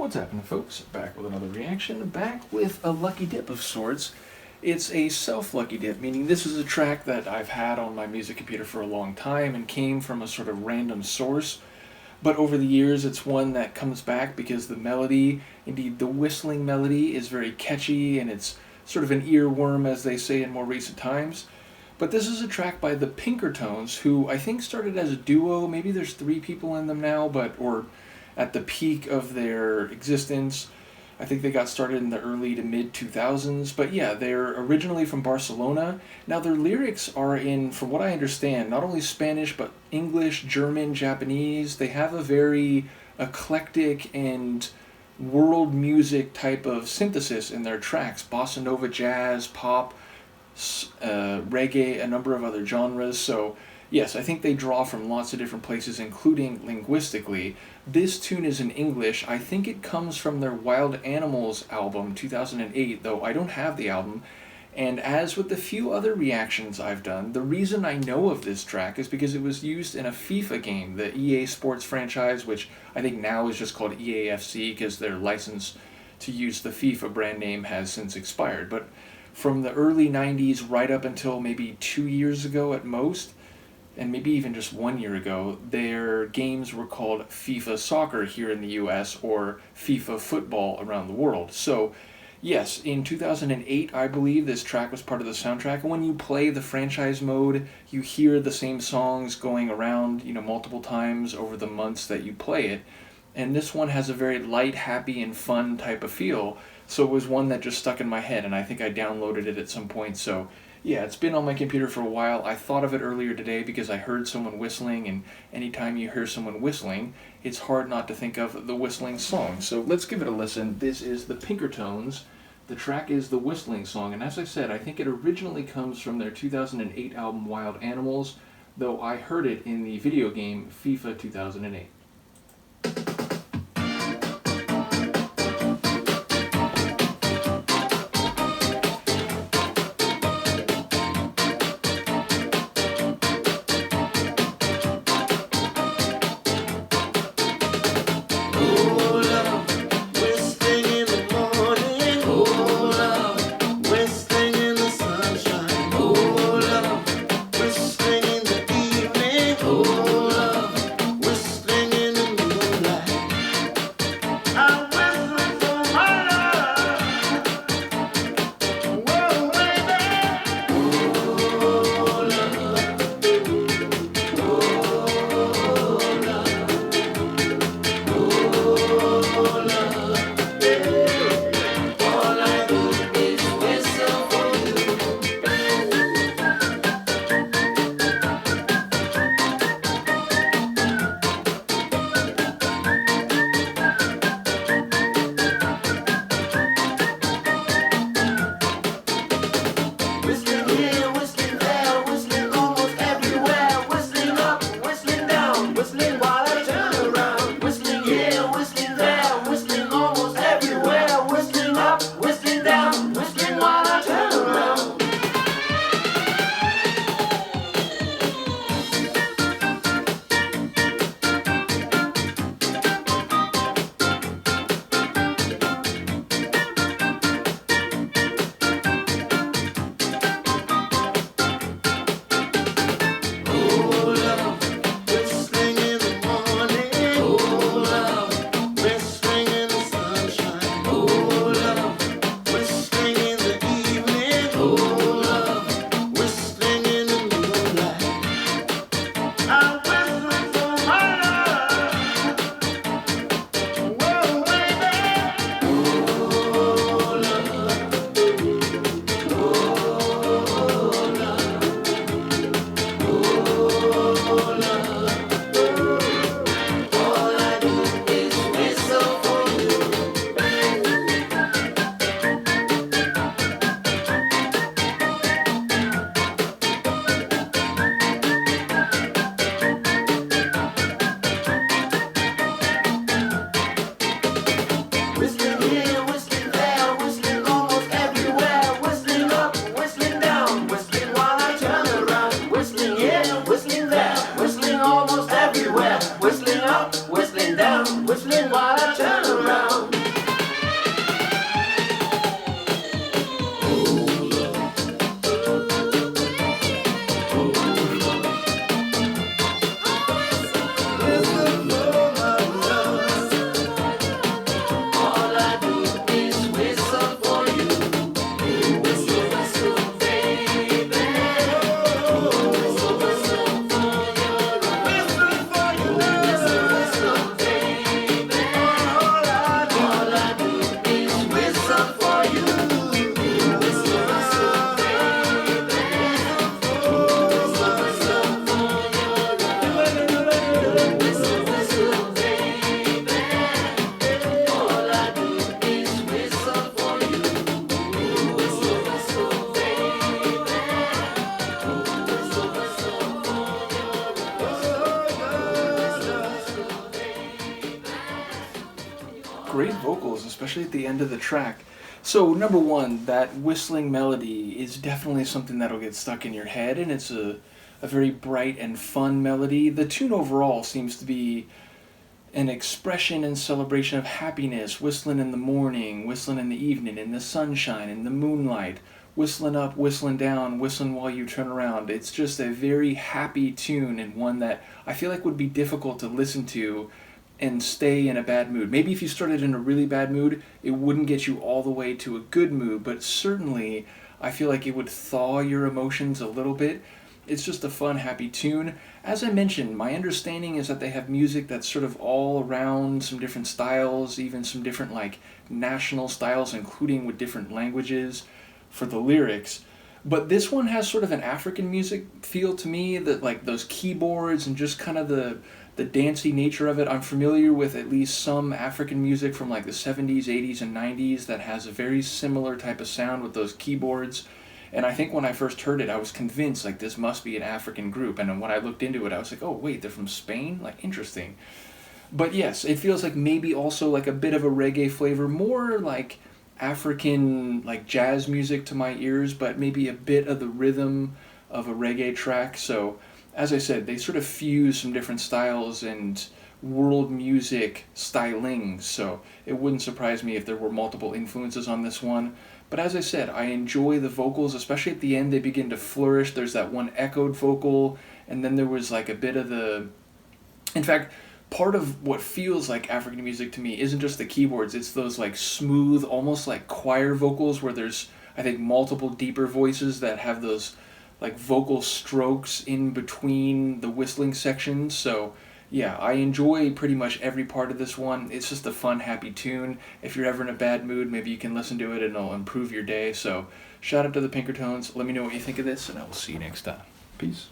What's happening, folks? Back with another reaction, back with a lucky dip of sorts. It's a self-lucky dip, meaning this is a track that I've had on my music computer for a long time and came from a sort of random source. But over the years, it's one that comes back because the melody, indeed the whistling melody, is very catchy and it's sort of an earworm, as they say in more recent times. But this is a track by the Pinkertones, who I think started as a duo. Maybe there's 3 people in them now, or at the peak of their existence. I think they got started in the early to mid 2000s. But yeah, they're originally from Barcelona. Now their lyrics are in, from what I understand, not only Spanish, but English, German, Japanese. They have a very eclectic and world music type of synthesis in their tracks. Bossa Nova, jazz, pop, reggae, a number of other genres. So yes, I think they draw from lots of different places, including linguistically. This tune is in English. I think it comes from their Wild Animals album, 2008, though I don't have the album. And as with the few other reactions I've done, the reason I know of this track is because it was used in a FIFA game, the EA Sports franchise, which I think now is just called EAFC because their license to use the FIFA brand name has since expired. But from the early 90s right up until maybe 2 years ago at most, and maybe even just 1 year ago, their games were called FIFA Soccer here in the US or FIFA Football around the world. So yes, in 2008, I believe this track was part of the soundtrack. And when you play the franchise mode, you hear the same songs going around, multiple times over the months that you play it. And this one has a very light, happy, and fun type of feel. So it was one that just stuck in my head, and I think I downloaded it at some point. So yeah, it's been on my computer for a while. I thought of it earlier today because I heard someone whistling, and anytime you hear someone whistling, it's hard not to think of the whistling song. So let's give it a listen. This is the Pinkertones. The track is the whistling song, and as I said, I think it originally comes from their 2008 album Wild Animals, though I heard it in the video game FIFA 2008. great vocals, especially at the end of the track. So, number one, that whistling melody is definitely something that'll get stuck in your head, and it's a very bright and fun melody. The tune overall seems to be an expression and celebration of happiness, whistling in the morning, whistling in the evening, in the sunshine, in the moonlight, whistling up, whistling down, whistling while you turn around. It's just a very happy tune, and one that I feel like would be difficult to listen to and stay in a bad mood. Maybe if you started in a really bad mood, it wouldn't get you all the way to a good mood, but certainly I feel like it would thaw your emotions a little bit. It's just a fun, happy tune. As I mentioned, my understanding is that they have music that's sort of all around some different styles, even some different like national styles, including with different languages for the lyrics. But this one has sort of an African music feel to me, that like those keyboards and just kind of the dancey nature of it. I'm familiar with at least some African music from like the 70s, 80s, and 90s that has a very similar type of sound with those keyboards. And I think when I first heard it, I was convinced like this must be an African group. And then when I looked into it, I was like, oh wait, they're from Spain? Like, interesting. But yes, it feels like maybe also like a bit of a reggae flavor, more like African like jazz music to my ears, but maybe a bit of the rhythm of a reggae track. So as I said, they sort of fuse some different styles and world music stylings, so it wouldn't surprise me if there were multiple influences on this one. But as I said, I enjoy the vocals, especially at the end. They begin to flourish. There's that one echoed vocal, and then there was like a bit of the... In fact, part of what feels like African music to me isn't just the keyboards, it's those like smooth, almost like choir vocals where there's, I think, multiple deeper voices that have those like vocal strokes in between the whistling sections. So yeah, I enjoy pretty much every part of this one. It's just a fun, happy tune. If you're ever in a bad mood, maybe you can listen to it and it'll improve your day. So shout out to the Pinkertones. Let me know what you think of this, and I will see you next time. Peace.